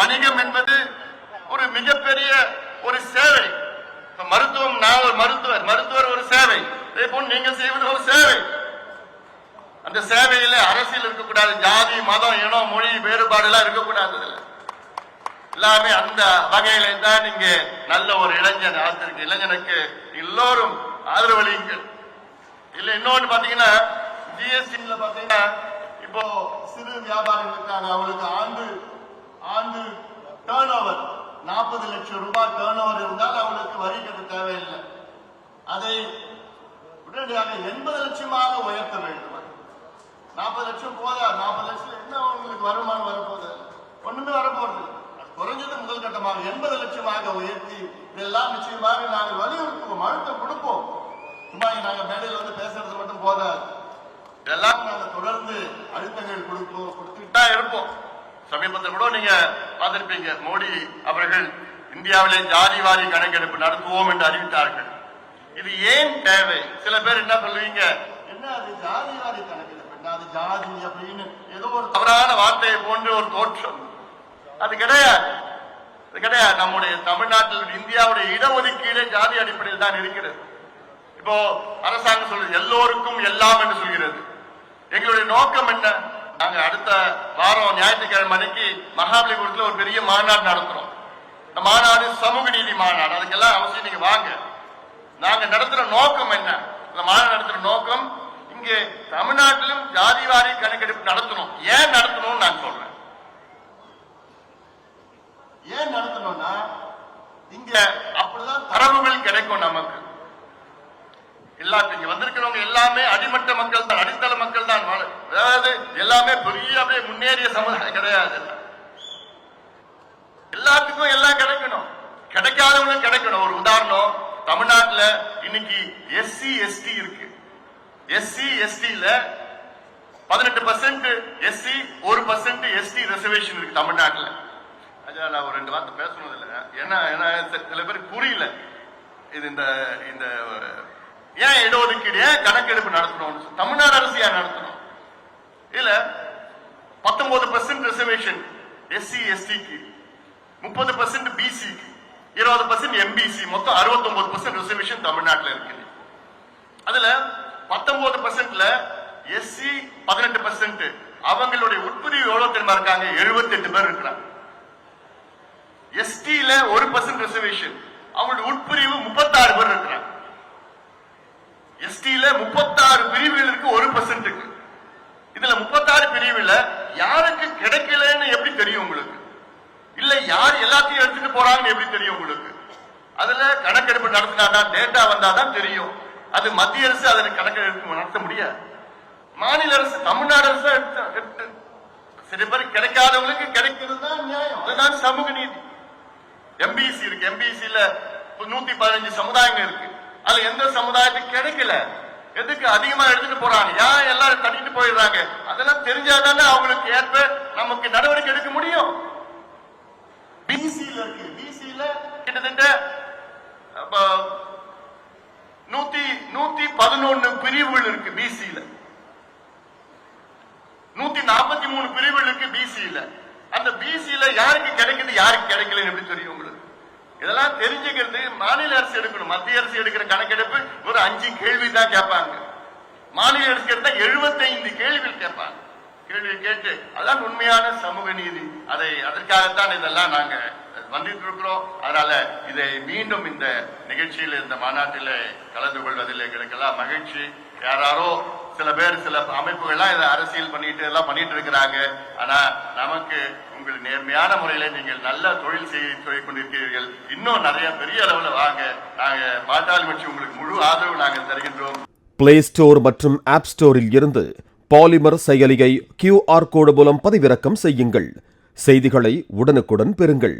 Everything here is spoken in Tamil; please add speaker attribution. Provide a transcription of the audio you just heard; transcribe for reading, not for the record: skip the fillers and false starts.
Speaker 1: வணிகம் என்பது ஒரு மிகப்பெரிய ஒரு சேவை. மருத்துவம், நான் ஒரு மருத்துவர் ஒரு சேவை, இதே போல் நீங்க செய்வது ஒரு சேவை. அந்த சேவையில அரசியல் இருக்கக்கூடாது, ஜாதி மதம் இனம் மொழி வேறுபாடு எல்லாம் இருக்கக்கூடாது. எல்லாமே அந்த வகையில தான் நீங்க நல்ல ஒரு இளைஞன் ஆத்திருக்கு. இளைஞனுக்கு எல்லோரும் ஆதரவளியுங்கள். இல்ல இன்னொன்று பாத்தீங்கன்னா ஜிஎஸ்டில பாத்தீங்கன்னா இப்போ சிறு வியாபாரிகள் இருக்காங்க, அவங்களுக்கு ஆண்டு டர்ன் ஓவர் 40 லட்சம் ரூபாய் டர்ன் ஓவர் இருந்தால் அவங்களுக்கு வரி கட்ட தேவையில்லை. அதை உடனடியாக 80 லட்சமாக உயர்த்த வேண்டும். 40 லட்சம் போதா? 40 லட்சம் என்ன அவங்களுக்கு வருமானம் வரப்போகுது? ஒண்ணுமே வரப்போறது. குறைஞ்சது முதல் கட்டமாக 80 லட்சமாக உயர்த்தி இதெல்லாம் நிச்சயமாக நாங்கள் வலியுறுத்துவோம், அழுத்தம் கொடுப்போம். சும்மா நாங்க மேடையில் வந்து பேசுறது மட்டும் போதாது, இதெல்லாம் நாங்க தொடர்ந்து அழுத்தங்கள் கொடுத்துட்டு தான் இருப்போம். சமீபத்தில் கூட நீங்க பார்த்திருப்பீங்க, மோடி அவர்கள் இந்தியாவிலே ஜாதிவாரி கணக்கெடுப்பு நடத்துவோம் என்று அறிவித்தார்கள். இது ஏன் தேவை? சில பேர் என்ன சொல்லுவீங்க, என்ன அது ஜாதிவாரி கணக்கெடுப்பு, என்ன அது ஜாதி அப்படின்னு ஏதோ ஒரு தவறான வார்த்தையை போன்ற ஒரு தோற்றம். அது கிடையாது. நம்முடைய தமிழ்நாட்டில் இந்தியாவுடைய இடஒதுக்கீடு ஜாதி அடிப்படையில் தான் இருக்கிறது. இப்போ அரசாங்கம் சொல்றது எல்லோருக்கும் எல்லாம் என்று சொல்கிறது. எங்களுடைய நோக்கம் என்ன? நாங்க அடுத்த வாரம் ஞாயிற்றுக்கிழமை அன்னைக்கு மகாபலிபுரத்தில் ஒரு பெரிய மாநாடு நடத்துறோம். இந்த மாநாடு சமூக நீதி மாநாடு. அதுக்கெல்லாம் அவசியம் நீங்க வாங்க. நாங்க நடத்துற நோக்கம் என்ன? இந்த மாநாடு நடத்துற நோக்கம், இங்கே தமிழ்நாட்டிலும் ஜாதிவாரி கணக்கெடுப்பு நடத்தணும். ஏன் நடத்தணும்னு நான் சொல்றேன். ஏன் நடத்தணும்னா இங்க அப்படிதான் தரவுகள் கிடைக்கும் நமக்கு. எல்லாத்துக்கும் வந்திருக்கிறவங்க எல்லாமே அடிமட்ட மக்கள் தான், அடித்தள மக்கள் தான். அதாவது எல்லாமே பெரிய அப்படியே முன்னேறிய சமுதாயம் கிடையாது. எல்லாத்துக்கும் எல்லாம் கிடைக்கணும், கிடைக்காதவங்களும் கிடைக்கணும். ஒரு உதாரணம், தமிழ்நாட்டில் இன்னைக்கு எஸ்சி எஸ்டி இருக்கு. எஸ்சி எஸ்டில 18% எஸ்சி, 1% எஸ்டி ரிசர்வேஷன் இருக்கு தமிழ்நாட்டில். நான் ஒரு 2 வார்த்தை பேசணும் இல்லை, ஏன்னா சில பேருக்கு புரியல இது. இந்த ஏன் இடஒதுக்கீடு, ஏன் கணக்கெடுப்பு நடத்தணும்? தமிழ்நாடு அரசு ஏன் நடத்தணும்? இல்ல 19% ரிசர்வேஷன் எஸ்சி எஸ்டிக்கு, 30% பிசிக்கு, 20% எம்பிசி, மொத்தம் 69% ரிசர்வேஷன் தமிழ்நாட்டில் இருக்கு. அதுல 19%ல எஸ்சி 18%, அவங்களுடைய உட்பிரிவு எவ்வளவு தெரியுமா இருக்காங்க? 78 பேர் இருக்கிறாங்க. எஸ்டில 1% ரிசர்வேஷன், அவங்களுடைய உட்பிரிவு 36 பேர் இருக்கிறாங்க. எஸ்டில 36 பிரிவுகள் இருக்கு, 1% இருக்கு. இதுல 36 பிரிவுல யாருக்கு கிடைக்கலன்னு எப்படி தெரியும் உங்களுக்கு? இல்ல யார் எல்லாத்தையும் எடுத்துட்டு போறாங்கன்னு எப்படி தெரியும் உங்களுக்கு? அதுல கணக்கெடுப்பு நடத்தினாதான், டேட்டா வந்தாதான் தெரியும். அது மத்திய அரசு அதற்கு கணக்கெடுப்பு நடத்த முடியாது. மாநில அரசு, தமிழ்நாடு அரசு எடுத்து சில பேர் கிடைக்காதவங்களுக்கு கிடைக்கிறது தான் நியாயம், அதுதான் சமூக நீதி. எம்பிசி இருக்கு, எம்பிசில 115 சமுதாயங்கள் இருக்கு. அதுல எந்த சமுதாயத்துக்கு கிடைக்கல, எதுக்கு அதிகமா எடுத்துட்டு போறாங்க, ஏன் எல்லாரும் தட்டிட்டு போயிடுறாங்க? அதெல்லாம் தெரிஞ்சாதானே அவங்களுக்கு ஏற்ப நமக்கு நடவடிக்கை எடுக்க முடியும். பிசில இருக்கு, பிசில கிட்டத்தட்ட 111 பிரிவுகள் இருக்கு. பிசில 143 பிரிவுகள் இருக்கு. பிசில அந்த பிசில யாருக்கு கிடைக்குது, யாருக்கு கிடைக்கல எப்படி தெரியும் உங்களுக்கு? இதெல்லாம் தெரிஞ்சுக்கிறது மாநில அரசு எடுக்கணும். மத்திய அரசு எடுக்கிற கணக்கெடுப்பு ஒரு 5 கேள்வி தான் கேட்பாங்க. மாநில அரசு எடுத்தா 75 கேள்விகள் கேட்பாங்க. கேள்வி கேட்டு அதான் உண்மையான சமூக நீதி. அதற்காகத்தான் இதெல்லாம் நாங்க வந்துட்டு இருக்கிறோம். அதனால இதை மீண்டும் இந்த நிகழ்ச்சியில், இந்த மாநாட்டில் கலந்து கொள்வதில் எங்களுக்கெல்லாம் மகிழ்ச்சி. யாரோ சில பேர், சில அமைப்புகள்லாம் இதை அரசியல் பண்ணிட்டு இருக்கிறாங்க. ஆனா நமக்கு உங்கள் நேர்மையான முறையில நீங்கள் நல்ல தொழில் செய்து கொண்டிருக்கிறீர்கள். இன்னும் நிறைய பெரிய அளவுல வாங்க. நாங்க பாட்டாளி கட்சி உங்களுக்கு முழு ஆதரவு நாங்கள் தருகின்றோம்.
Speaker 2: பிளே ஸ்டோர் மற்றும் ஆப் ஸ்டோரில் இருந்து பாலிமர் செயலியை QR கோடு மூலம் பதிவிறக்கம் செய்யுங்கள். செய்திகளை உடனுக்குடன் பெறுங்கள்.